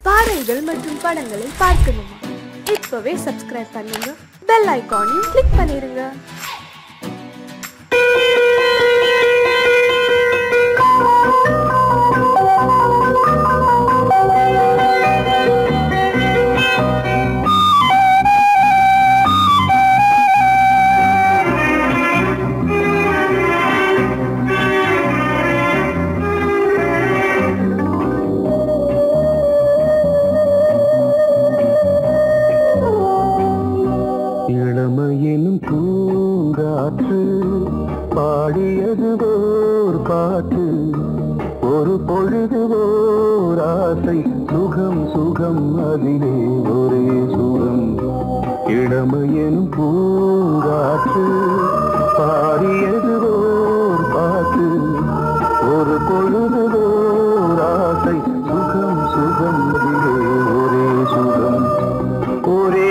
பாடல்கள் மற்றும் படங்களை பார்க்கணுமா? இப்பவே சப்ஸ்கிரைப் பண்ணுங்க, பெல் ஐகானையும் கிளிக் பண்ணிருங்க. இளமையினும் பூங்காற்று பாடியது ஓர் பாட்டு, ஒரு பொழுது ஓர் ஆசை, சுகம் சுகம் அதிலே ஒரே சுகம். இளமையினும் பூங்காற்று பாடியது ஓர் பாட்டு, ஒரு பொழுது ஓர் ஆசை, சுகம் சுகம் அதிலே ஒரே சுகம். ஒரே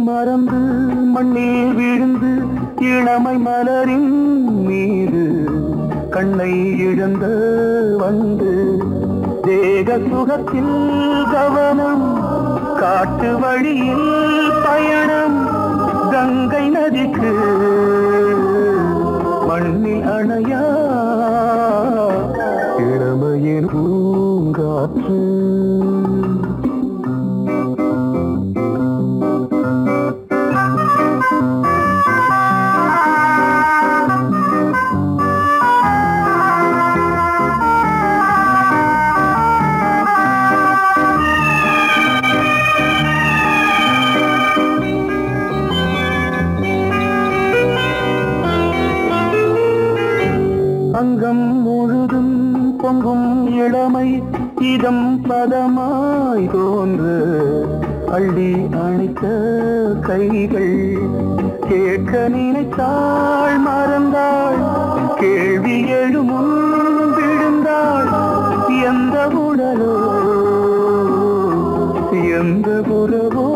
மறந்து மண்ணில் விழுந்து இளமை மலரின் மீது கண்ணை இழந்த வந்து தேக சுகத்தில் கவனம், காட்டு வழியில் பயணம், கங்கை நதிக்கு மண்ணில் அணையா இளமையின் பூங்காற்று. அங்கம் முழுதும் பொங்கும் இளமை இதம் பதமாய் தோன்று, அள்ளி அணைத்த கைகள் கேட்க நினைத்தாள் மறந்தாள், கேள்வி எழுமுன் விழுந்தாள். எந்த உடலோ எந்த புறவோ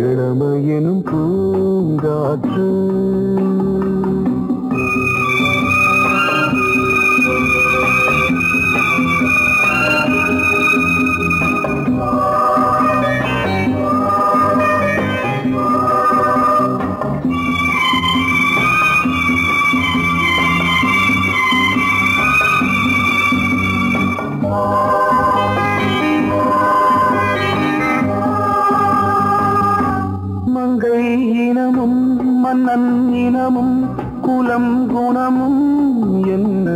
இளமையெனும் பூங்காற்று. மங்கை இனமும் மன்னன் இனமும் குலம் குணமும் என்ன,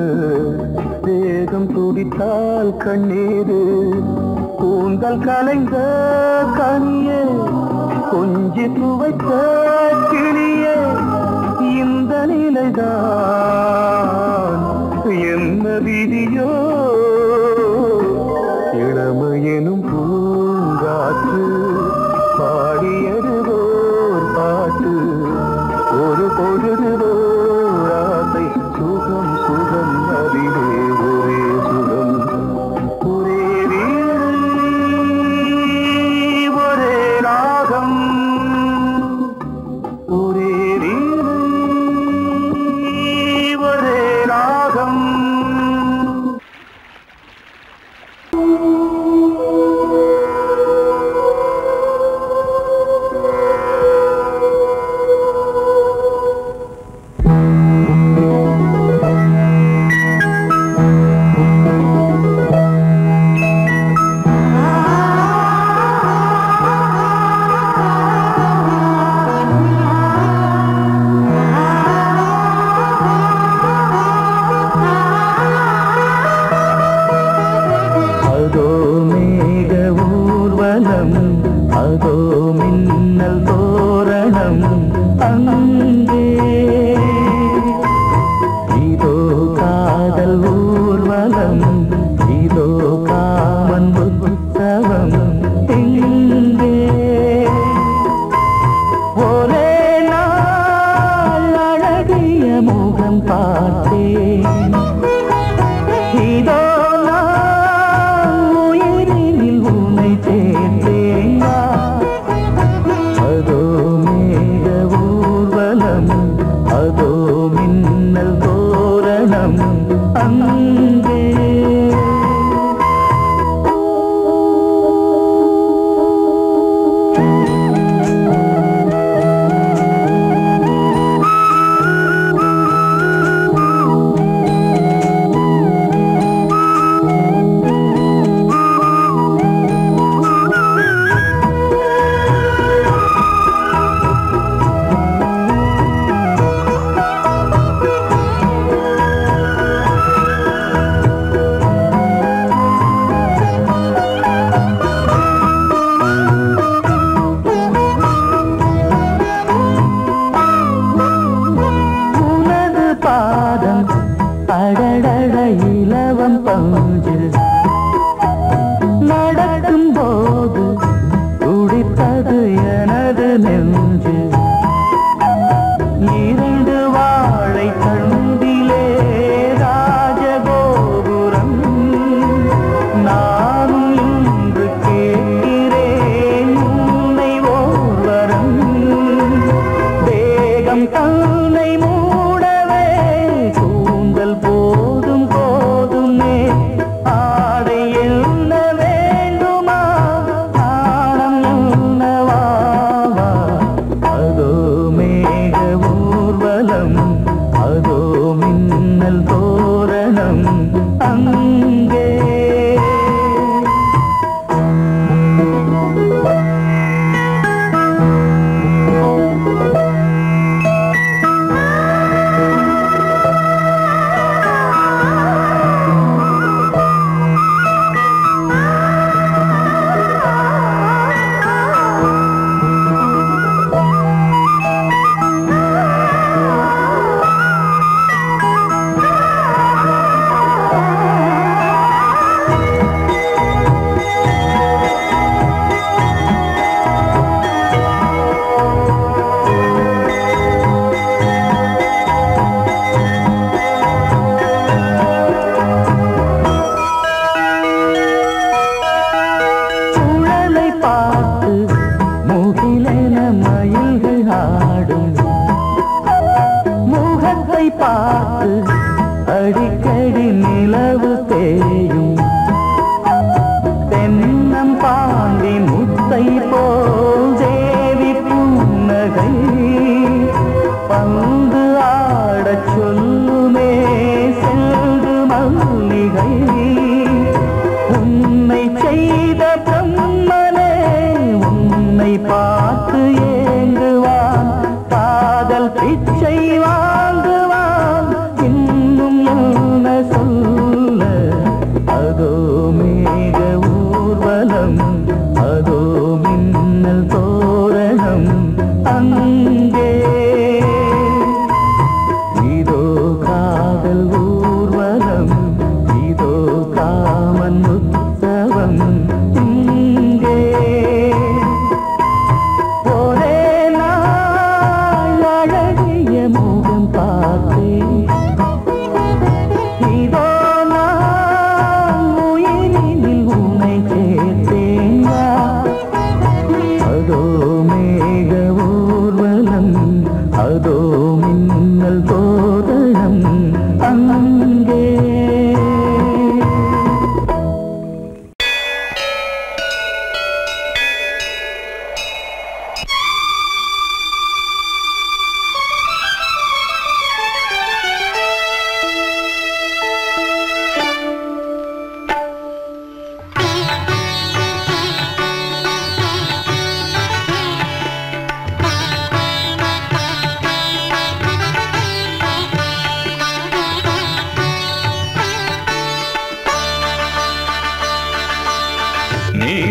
தேகம் துடித்தால் கண்ணீரு, கூந்தல் கலைந்த கனியே, கொஞ்சி துவைத்த கிளியே, இந்த நிலைதான் என்ன விதியோ. இளமையெனும் பூங்காற்று பாடியது ஓர் பாட்டு, ஒரு பொழுது ஓர் ஆசை, சுகம் சுகம் அதிலே ஒரே சுகம். ஒரே வீணை ஒரே ராகம், ஒரே வீணை ஒரே ராகம்.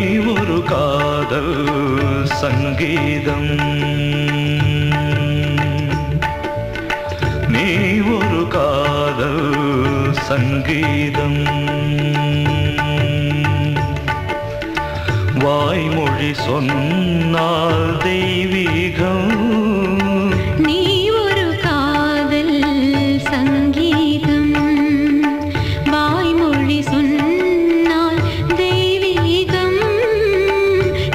ஒரு காதல் சங்கீதம் நீ ஒரு காதல் சங்கீதம் வாய்மொழி சொன்னால் தெய்வீகம் நீ ஒரு காதல் சங்கீதம் வாய்மொழி சொன்னால் தெய்வீகம்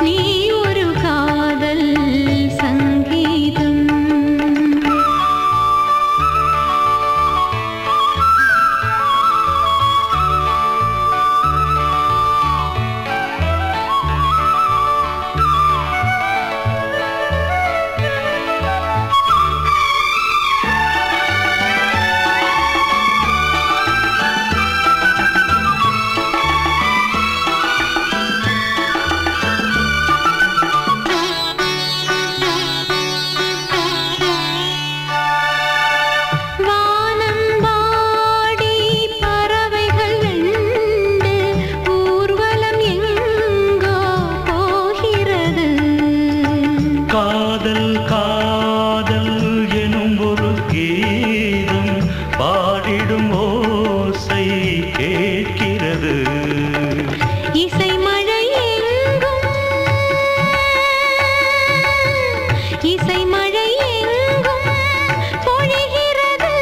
நீ ஒரு காதல் சங்கீதம் காதல் காதல் எனும் ஒரு கீதம் பாடிடும் ஓசை கேட்கிறது இசை மழை எங்கும் இசை மழை எங்கும் பொழிகிறது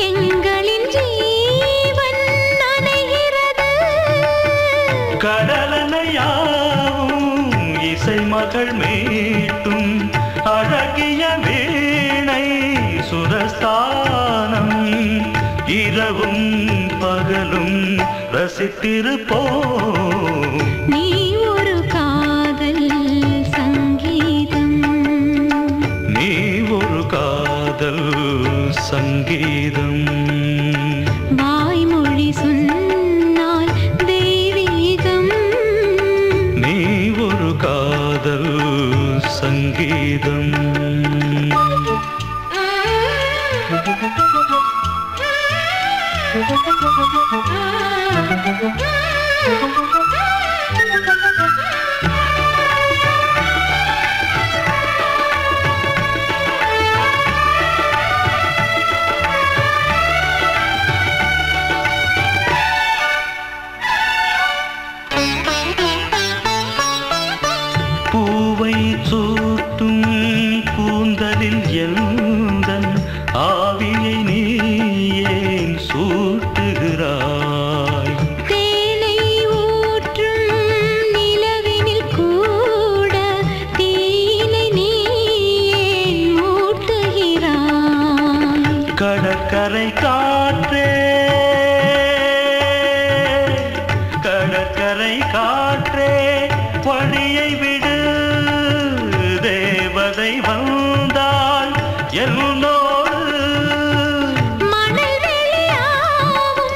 எங்களின் ஜீவன் நனைகிறது கடலனையாவும் இசை மகள் மீட்டும் அழகிய வீணை சுரஸ்தானம் இரவும் பகலும் ரசித்திருப்போம் நீ ஒரு காதல் சங்கீதம் நீ ஒரு காதல் சங்கீதம் வாய்மொழி சொன்னால் தெய்வீகம் நீ ஒரு காதல் சங்கீதம் பூவை சூட்டும் கூந்தலில் எந்தன் ஆவியை நீ ஏன் சூட்டுகிறாய் தேனை ஊற்றும் நிலவினில் கூட தீனை நீ ஏன் மூட்டுகிறாய் கடற்கரை காற்றே கடற்கரை காற்றே வழியை விடு தேவதை வந்தால் என்னோடு மணல் வெளியாகும்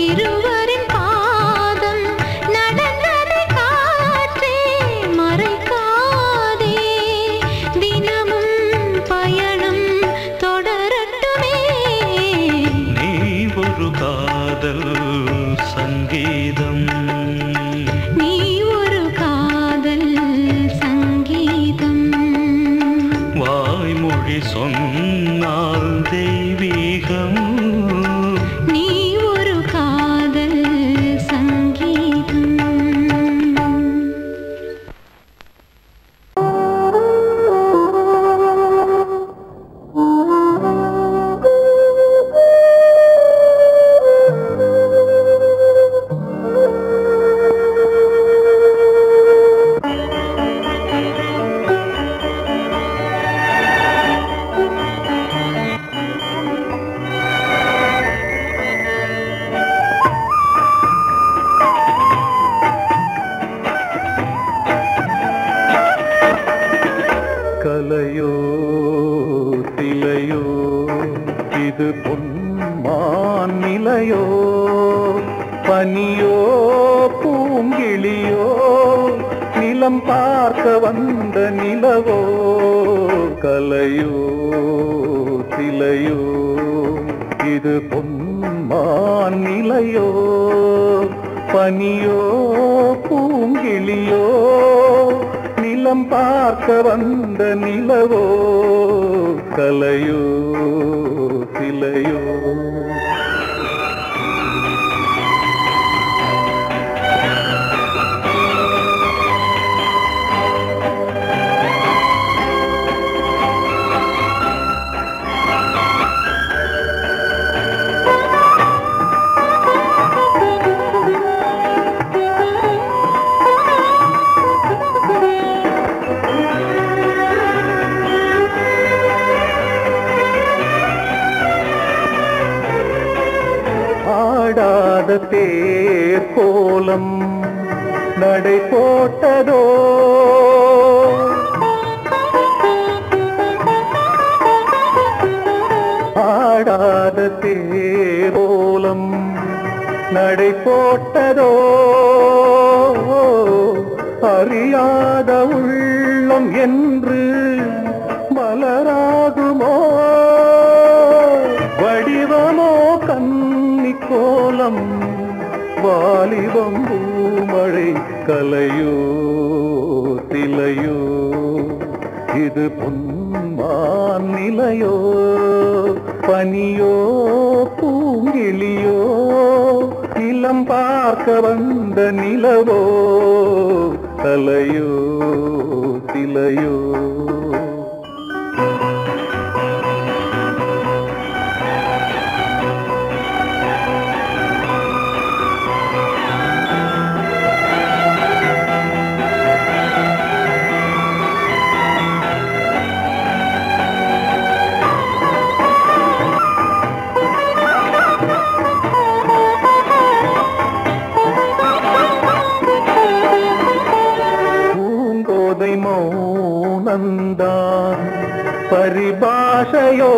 இருவரின் பாதம் நடந்ததை காற்றே மறைக்காதே தினமும் பயணம் தொடரட்டுமே நீ ஒரு காதல் சங்கீதம் நீ ஒரு காதல் சங்கீதம் வாய்மொழி சொன்னால் தெய்வீகம் நீ ஒரு காதல் சங்கீதம் கலையோ திலையோ இது பொன்மான் நிலையோ பனியோ பூங்கிளியோ நிலம் பார்க்க வந்த நிலவோ கலையோ திலையோ இது பொன்மான் நிலையோ பனியோ பூங்கிளியோ நிலம் பார்க்க வந்த நிலவோ கலையோ சிலையோ ஆடாத தேர் கோலம் நடை போட்டதோ ஆடாத தேர் கோலம் நடை போட்டதோ அறியாத உள்ளம் என்று மலராகுமோ வடிவமோ கன்னி கோலம் வாலிபம் பூமழை கலையோ சிலையோ இது பொன்மான் நிலையோ பனியோ பூங்கிளியோ நிலம் பார்க்க வந்த நிலவோ கலையோ சிலையோ மௌனந்தான் பரிபாஷையோ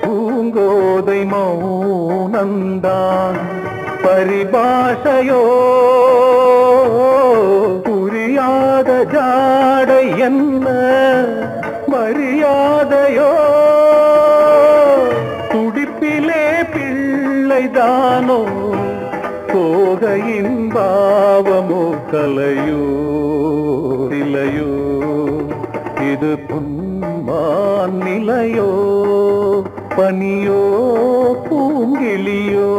பூங்கோதை மௌனந்தான் பரிபாஷையோ புரியாத ஜாடை என்ன மரியாதையோ துடிப்பிலே பிள்ளைதானோ கோகையின் பாவமோ கலையோ சிலையோ இது பொன்மான் நிலையோ பனியோ பூங்கிளியோ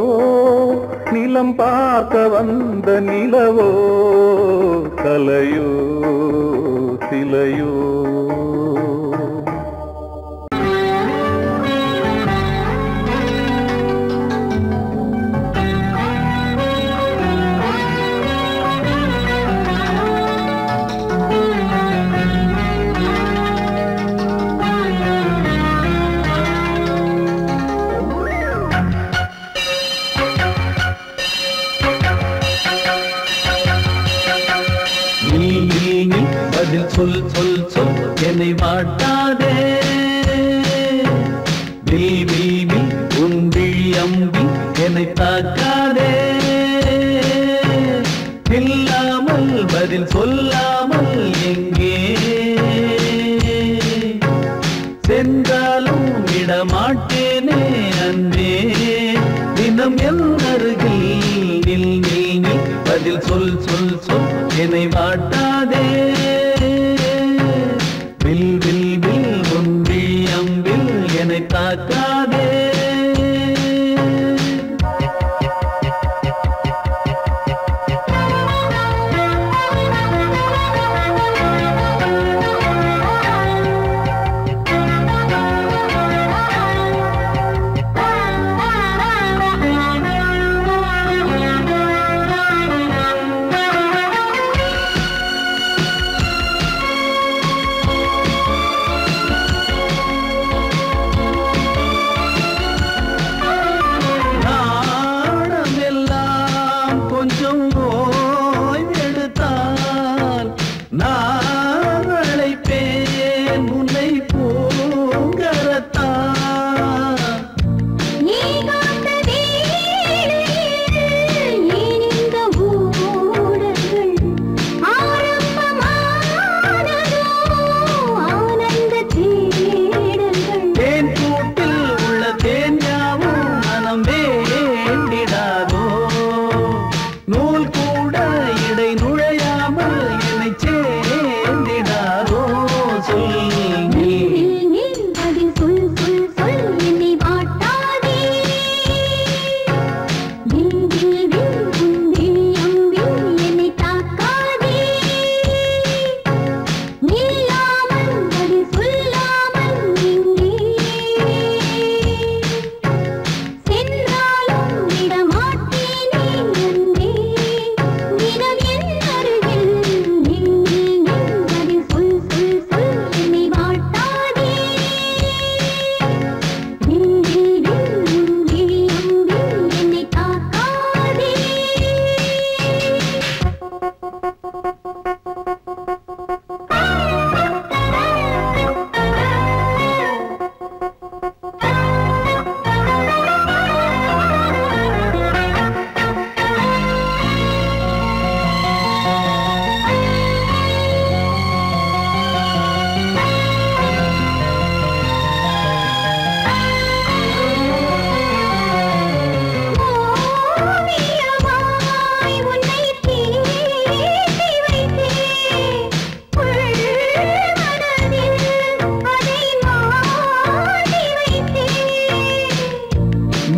நிலம் பார்க்க வந்த நிலவோ கலையோ சிலையோ சொல் சொல் சொல் என்னை வாட்டாதே பில் உன் விழி அம்பி என்னை தாக்காதே இல்லாமல் பதில் சொல்லாமல் எங்கே சென்றாலும் விடமாட்டேனே அன்பே தினம் என் அருகில் நில் நில் நில் பதில் சொல் சொல் சொல் என்னை வாட்டாதே வில் வில் வில் உன் விழி அம்பில் என்னை தாக்காதே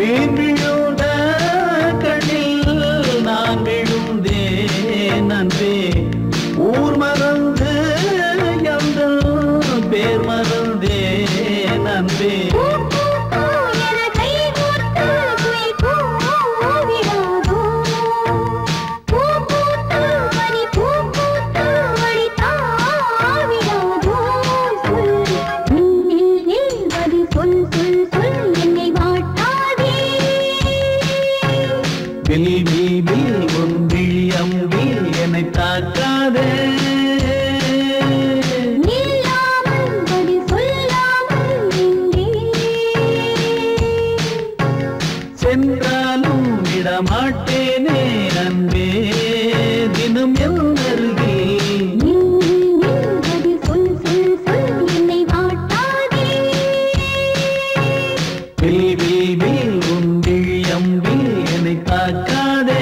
மீன் விழுந்த கண்ணில் நான் விழுந்தேன் அன்பே. ஊர் மறந்து எங்கள் பேர் மறந்தேன் அன்பே. சென்றாலும் விடமாட்டேனே அன்பே தினம் எல்லருகே. வில் வில் வில் உன் விழியம்பில் என்னை தாக்காதே.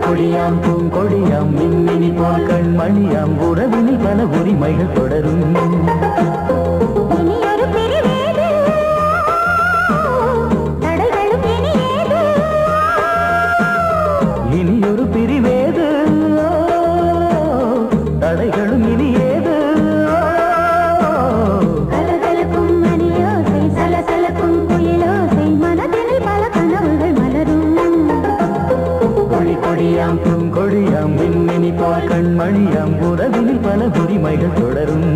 கொடியாம் பூங்கொடியாம் மின்மினி போல் கண்மணியாம் உறவினில் பல உரிமைகள் தொடரும். இனியொரு பிரிவேது தடைகளும் இனியேது. கலகலக்கும் மணியோசை சலசலக்கும் குயிலோசை மனதில் பல கனவுகள் மலரும். கொடியாம் பூங்கொடியாம் மின்மினி போல் கண்மணியாம் உறவினில் பல உரிமைகள் தொடரும்.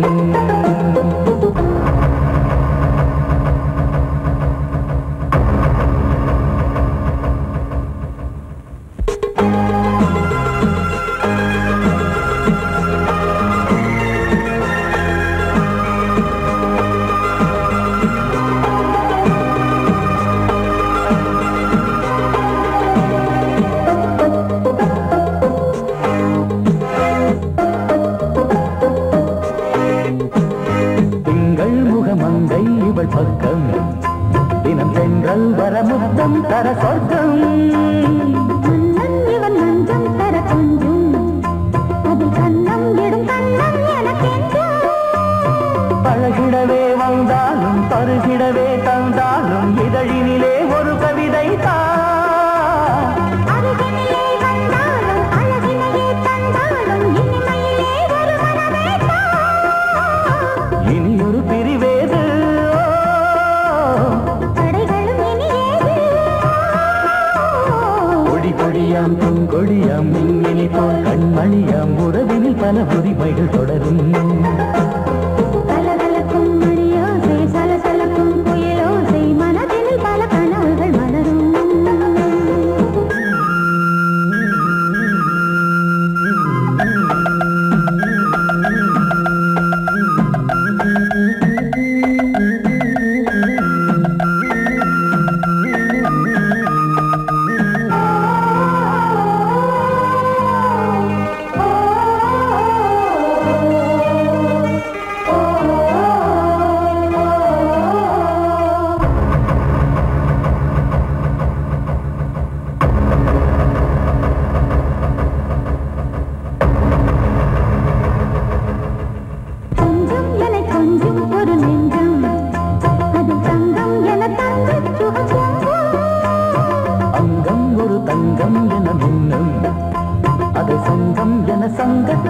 பக்கம் தினம் சென்றல் வர முத்தம் தர சொர்க்கம். இவன் மஞ்சம் தர கொஞ்சம் அதில் கண்ணம் இடும் கண்ணம் எனக்கென்றும். பழகிடவே வந்தாலும் பருகிடவே தந்தாலும் இதழினிலே ஒரு கவிதை தான். அருகினிலே வந்தாலும் அழகினையே தந்தாலும் இனிமையிலே ஒரு மனமே தான். இனியொரு பிரிவேது கொடியாம் பூங்கொடியாம் மின்மினி போல் கண்மணியாம் உறவினில் பல உரிமைகள் தொடரும். கலகலக்கும் மணியோசை சலசலக்கும் குயிலோசை மனதில் பல கனவுகள் மலரும்.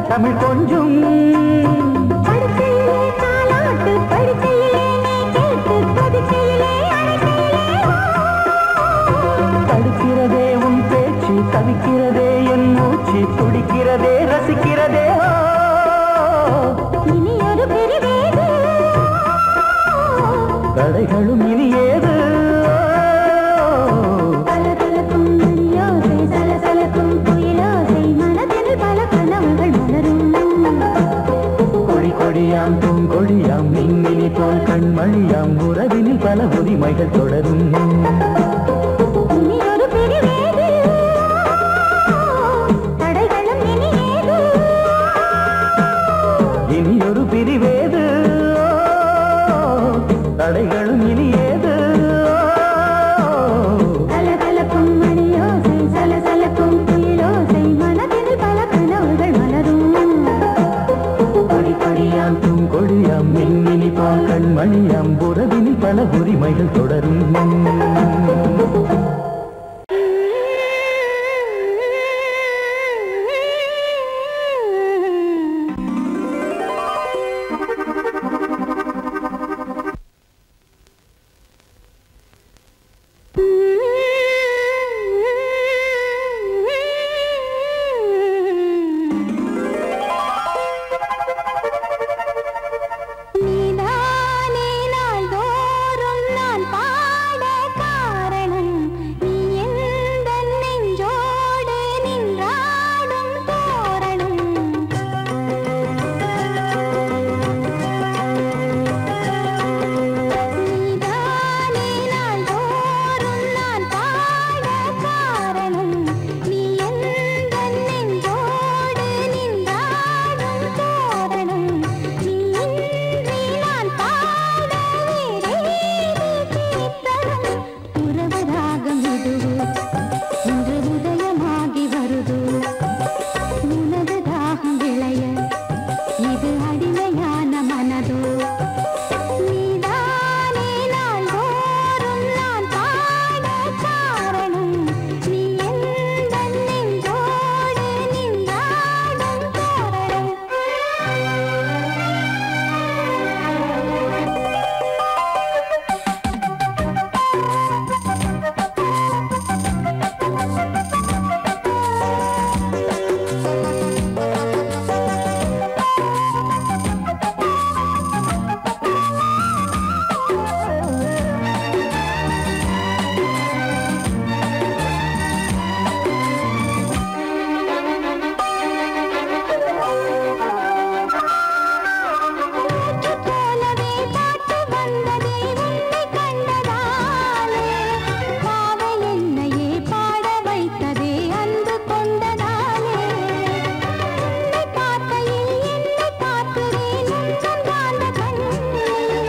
தமிழ் கொஞ்சம் படுக்கையிலே தாலாட்டு படுக்கையிலே நீ கேட்டு படுக்கையிலே அழைக்கையிலே தவிக்கிறதே என் மூச்சு துடிக்கிறதே ரசிக்கிறதே இனி ஒரு பிரிவேது தடைகளும் இனி ஏது கலகலக்கும் மணியோசை சலசலக்கும் குயிலோசை மனதில் பல கனவுகள் மலரும் கொடி கொடியாம் பூங்கொடியாம் மின்மினி போல் கண்மணியாம் உறவினில் பல உரிமைகள் தொடரும் இனி ஒரு பிரிவேது தடைகளும் இனி ஏது இனி ஒரு பிரிவேது தடைகளும் இனி ஏது கலகலக்கும் மணியோசை சலசலக்கும் குயிலோசை மனதில் பல கனவுகள் மலரும் கொடி கொடியாம் பூங்கொடியாம் மின்மினி போல் கண்மணியாம் உறவினில் பல உரிமைகள் தொடரும் நீதானே நாள்தோறும் நான் பாட காரணம் நீ எந்தன் நெஞ்சோடு நின்றாடும் தோரணம் நீதானே நாள்தோறும் நான் பாட காரணம் நீ எந்தன் நெஞ்சோடு நின்றாடும் தோரணம் நீ இன்றி நான் பாட வேறேது கீர்த்தனம் உறவு ராகம் இதுவோ இன்று உதயமாகி வருதோ உனது தாகம் விளைய இது அடிமையான மனதோ நீதானே நாள்தோறும் நான் பாட காரணம் நீ எந்தன் நெஞ்சோடு நின்றாடும் தோரணம் போலவே பாட்டு வந்ததே உன்னை கண்டதாலே பாவை என்னையே பாட வைத்ததே அன்பு கொண்டதாலே உன்னை பார்க்கையில் என்னை பார்க்கிறேன் உந்தன் காந்த கண்ணில்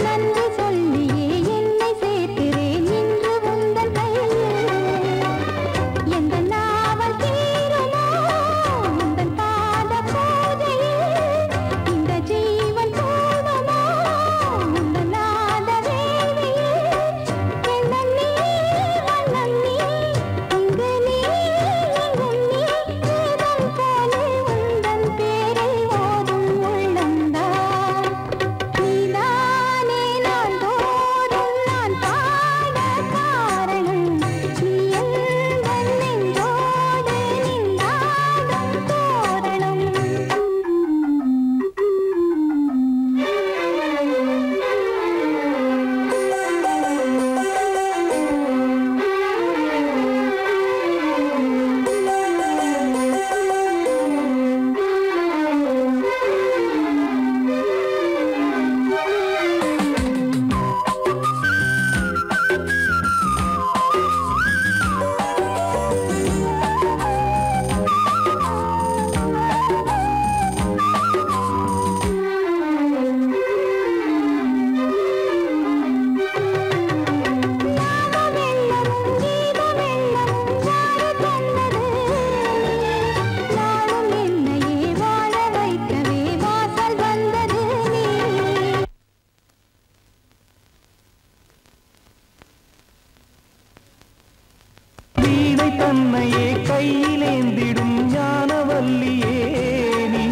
நன்றி சொல்லியே என்னை சேர்க்கிறேன் இன்று உந்தன் கையில் எந்த நாவல் தீருமோ உந்தன் பாத பூஜையில் இந்த ஜீவன் போடுமோ உந்தன் நாத வேள்வியில் எண்ணம் நீ வண்ணம் நீ இங்கு நீ எங்கும் நீ வேதம் போலே உந்தன் பேரை ஓதும் உள்ளம்தான் நீதானே நாள்தோறும் நான் பாட காரணம் நீ எந்தன் நெஞ்சோடு நின்றாடும் தோரணம் ஞானமெல்லமும் கீதமெல்லமும் யாரு தந்தது நாளும் என்னையே வாழ வைக்கவே வாசல் வந்தது நீ வீணை தன்னையே கையிலேந்திடும் ஞானவல்லியே நீ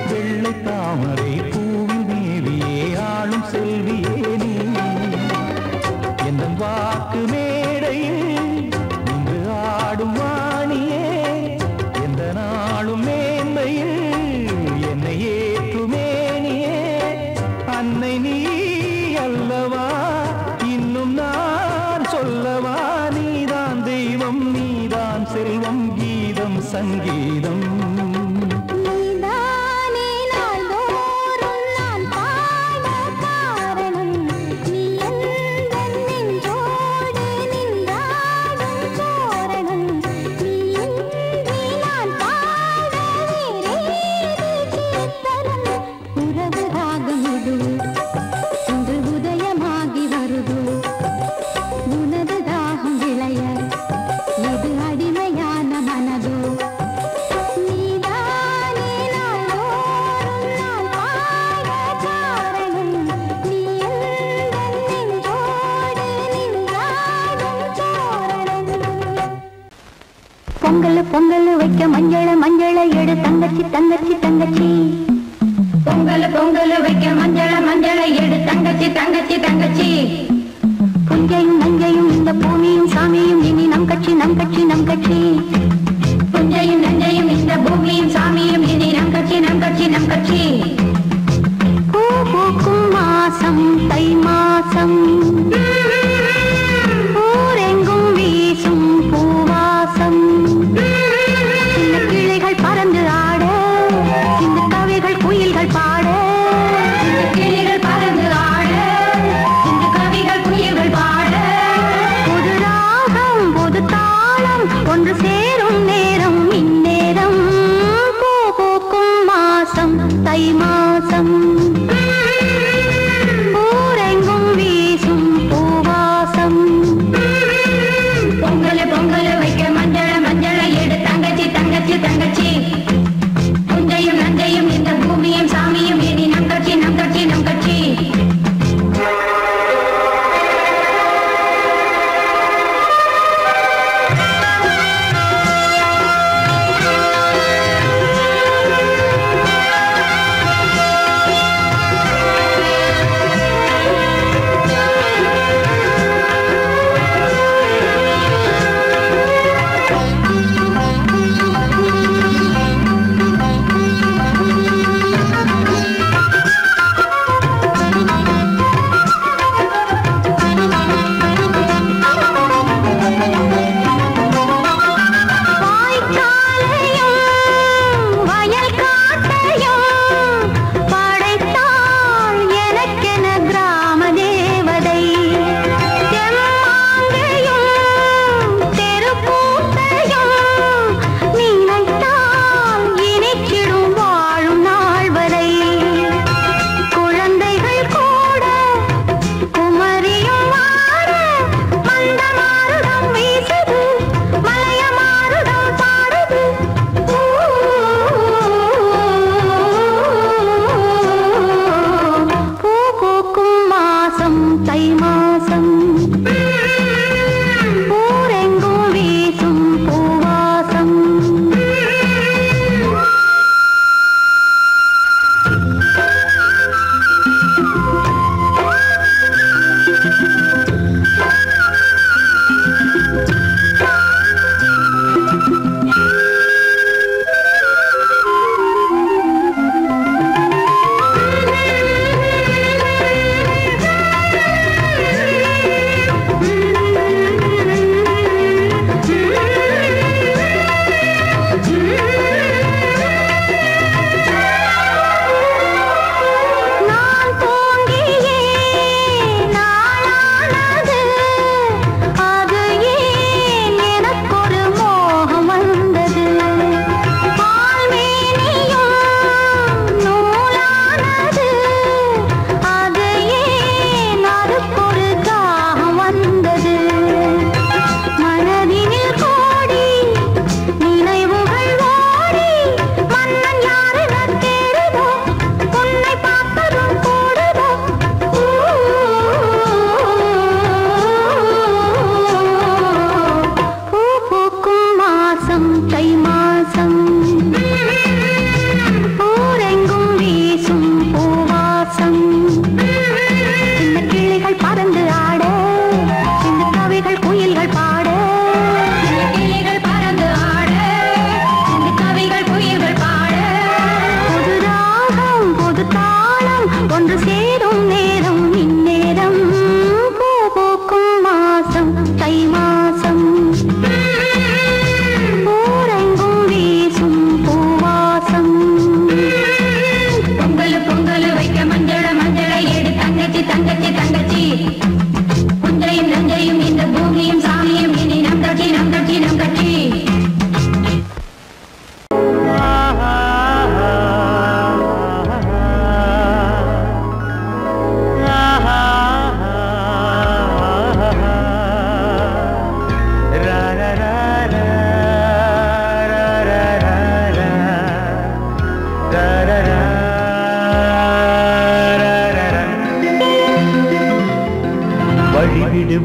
வெள்ளை தாமரை பூவில் மேவியே ஆளும் செல்வியே நீ எந்த வாக்கு மேடையில் நின்று ஆடும் வாணி சங்கீதம். நீதானே நாள்தோறும் நான் பாட காரணம். நீ எந்தன் நெஞ்சோடு நின்றாடும் தோரணம். நீ இன்றி நான் பாட வேறேது கீர்த்தனம். உறவு ராகம் இது இன்று உதயமாகி வருது. உனது தாகம் விளைய இது அடிமையான மனதோ. நீதானே நாள்தோறும் நான் பாட காரணம். நீ எந்தன் நெஞ்சோடு நின்றாடும் தோரணம். பொங்கல் பொங்கல் வைக்க மஞ்சள மஞ்சள எடு தங்கச்சி தங்கச்சி தங்கச்சி. பொங்கல் பொங்கல் வைக்க மஞ்சள மஞ்சள எடு தங்கச்சி தங்கச்சி தங்கச்சி. புஞ்சையும் நஞ்சையும் இந்த பூமியும் சாமியும் இனி நம் கட்சி நம் கட்சி நம் கட்சி. புஞ்சையும் நஞ்சையும் இந்த பூமியும் சாமியும் இனி நம் கட்சி நம் கட்சி நம் கட்சி. பூ பூக்கும் மாசம் தை மாசம். ஊரெங்கும் வீசும் பூவாசம். சின்ன கிளைகள் பறந்து ஆட சின்ன கவிகள் குயில்கள் பாட. சின்ன கிளைகள் பறந்து ஆட சின்ன கவிகள் குயில்கள் பாட. புது ராகம் புது தாளம் ஒன்று சேரும் நேரம் இந்நேரம். பூ பூக்கும் மாசம் தை மாசம். ஊரெங்கும் வீசும் பூ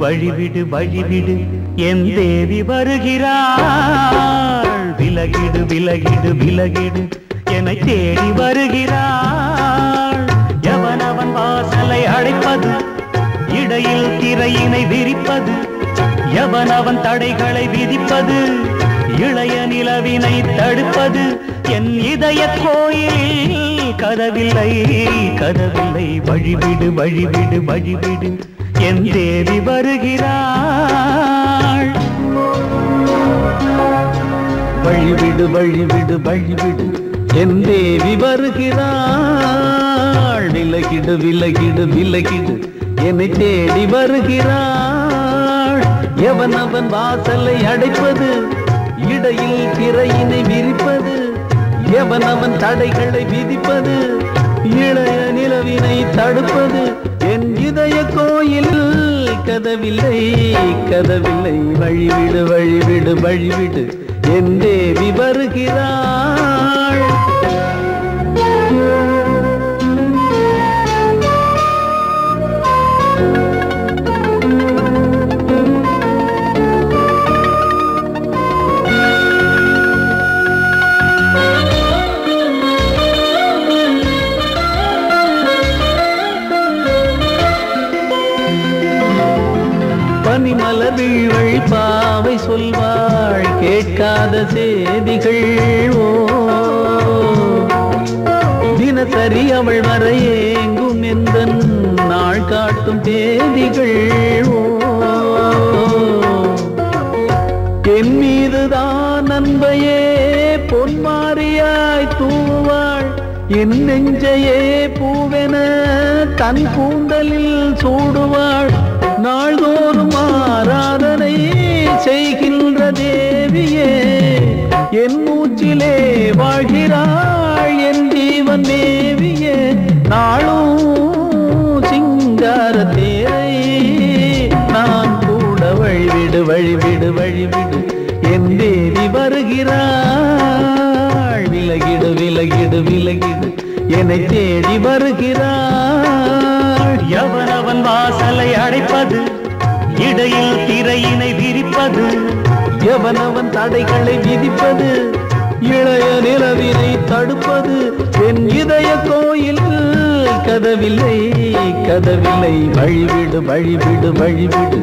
வழிவிடு வழிவிடு வழிவிடு என் தேவி வருகிறாள். விலகிடு விலகிடு விலகிடு என்னை தேடி வருகிறாள். எவனவன் வாசலை அடைப்பது, இடையில் திரையினை விரிப்பது, எவனவன் தடைகளை விதிப்பது, இளைய நிலவினை தடுப்பது, என் இதய கோயிலில் கதவில்லை கதவில்லை. வழிவிடு வழிவிடு வழிவிடு என் தேவி வருகிறாள். வழிவிடு வழிவிடு வழிவிடு என் தேவி வருகிறாள். விலகிடு விலகிடு விலகிடு என்னை தேடி வருகிறாள். எவனவன் வாசலை அடைப்பது, இடையில் திரையினை விரிப்பது, எவனவன் தடைகளை விதிப்பது, இளைய நிலவினை தடுப்பது, என் இதய கோயில் கதவில்லை கதவில்லை. வழிவிடு வழிவிடு வழிவிடு என் தேவி வருகிறாள். பனிமலர் வீழ்வழி பாவை சொல்வாள் கேட்காத செய்திகள். ஓ தினசரி அவள் வர ஏங்கும் எந்த நாள் காட்டும் தேதிகள். ஓ என் மீதுதான் அன்பையே பொன்மாரியாய் தூவாள். என் நெஞ்சையே பூவென தன் கூந்தலில் சூடுவாள். நாள்தோறும் ஆராதனை செய்கின்ற தேவியே, என் மூச்சிலே வாழ்கிறாள் என் ஜீவன் தேவியே. நாளும் சிங்கார தேரை நான் கூட வழிவிடு வழிவிடு வழிவிடு என் தேவி வருகிறாள். விலகிடு விலகிடு விலகிடு என்னை தேடி வருகிறாள். எவனவன் வாசலை அடைப்பது, இடையில் திரையினை விரிப்பது, எவனவன் தடைகளை விதிப்பது, இளைய நிலவினை தடுப்பது, என் இதய கோயில் கதவில்லை கதவில்லை. வழிவிடு வழிவிடு வழிவிடு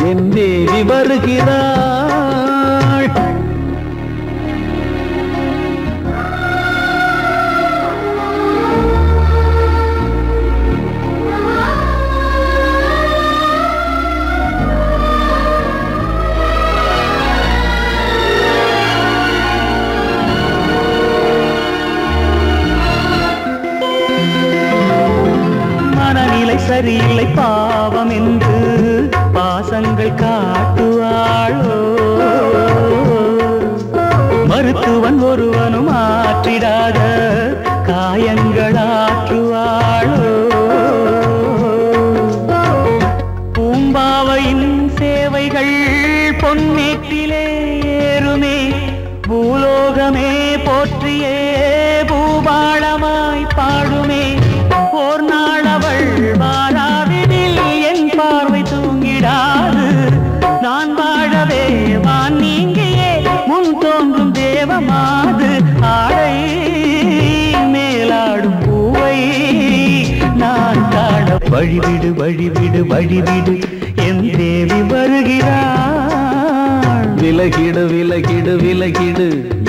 என் தேவி வருகிறாள். சரியில்லை பாவம் என்று பாசங்கள் காட்டுவாளோ. மருத்துவன் ஒருவனும் ஆற்றிடாத காயங்களாற்றுவாளோ. பூம்பாவையின் சேவைகள் பொன்னேட்டிலே ஏறுமே, பூலோகமே போற்றியே பூபாளமாய் பாடுமே. ஓர் நாள் அவள் வாராவிடில் என் பார்வை தூங்கிடாது. நான் வாழவே வான் நீங்கியே முன் தோன்றும் தேவமாது. ஆடை மேலாடும் பூவை நான் காண வழிவிடு வழிவிடு வழிவிடு என் தேவி வருகிறாள். விலகிடு விலகிடு விலகிடு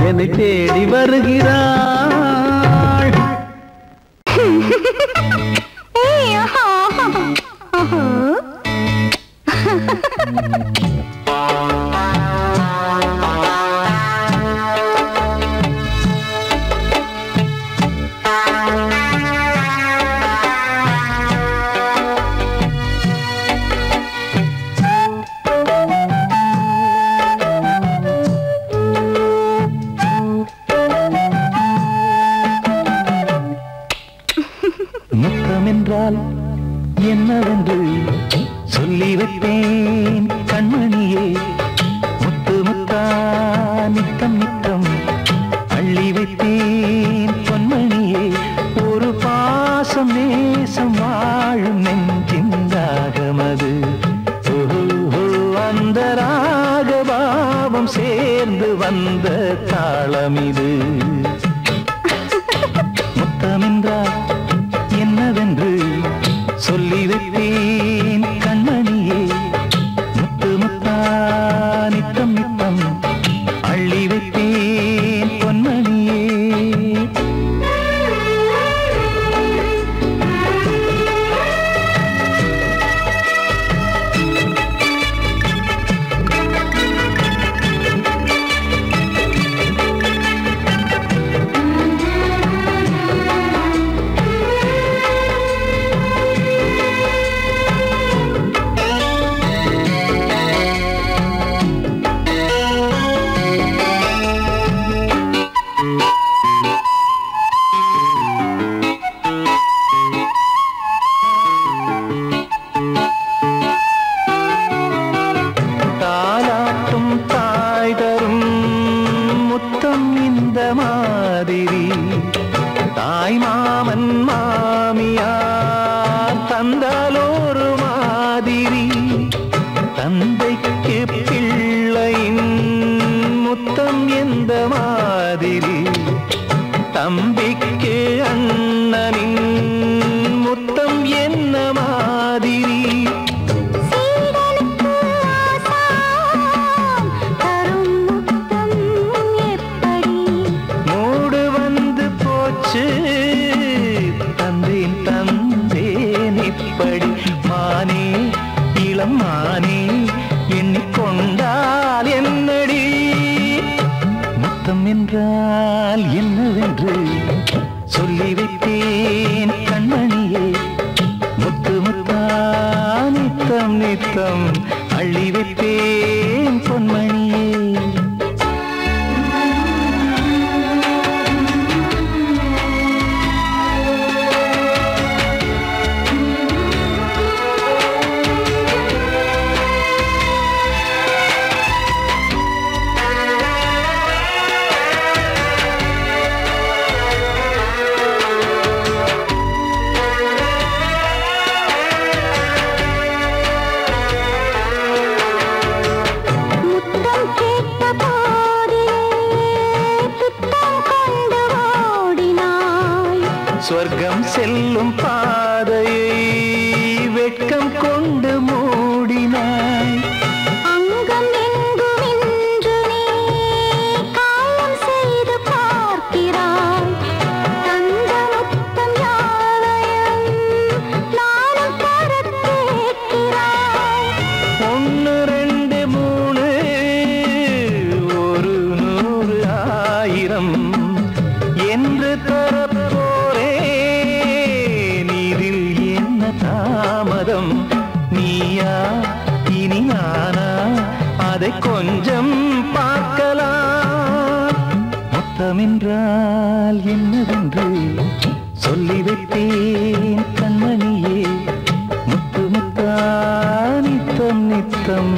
என்னை தேடி வருகிறாள். முத்தமென்றால் என்னவென்று சொல்லி வைத்தேன் கண்மணியே. முத்து முத்தா நித்தம் நித்தம் அள்ளி வைத்தேன் பொன்மணியே. ஒரு பாசம் நேசம் வாழும் நெஞ்சின் தாகமது. ஓ பாவம் சேர்ந்து வந்த தாளம் இது. முத்தமென்றால் என்னவென்று சொல்லி வைப்பேன் கண்மணியே. முத்து முத்தா நித்தம் நித்தம் அள்ளி வைப்பேன் பொன்மணியே. தாய் மாமன் மாமியார் தந்தாலோரு மாதிரி. தந்தைக்கு பிள்ளையின் முத்தம் எந்த மாதிரி. தம்பிக்கு அண்ணனின் முத்தம் என்ன மாதிரி. தந்தேன் தந்தேன் இப்படி மானே இளம் மானே எண்ணிக்கொண்டால் என்னடி. முத்தம் என்றால் என்னவென்று சொல்லி வைத்தேன் கண்மணியே. முத்து முத்தா நித்தம் நித்தம் அள்ளி வைத்தேன் பொன்மணியே. சொர்க்கம் செல்லும் பாதையை வெட்கம் கொண்டு மூடினாய். அங்கம் எங்கும் இன்று நீ காயம் செய்து பார்க்கிறாய். தந்த முத்தம் யாவையும் நானும் தர கேட்கிறாய். 1 2 3 1 100 1000 என்று தாமதம். நீயா இனி நானா அதை கொஞ்சம் பார்க்கலாம். முத்தமென்றால் என்னவென்று சொல்லி வைப்பேன் கண்மணியே. முத்து முத்தா நித்தம் நித்தம்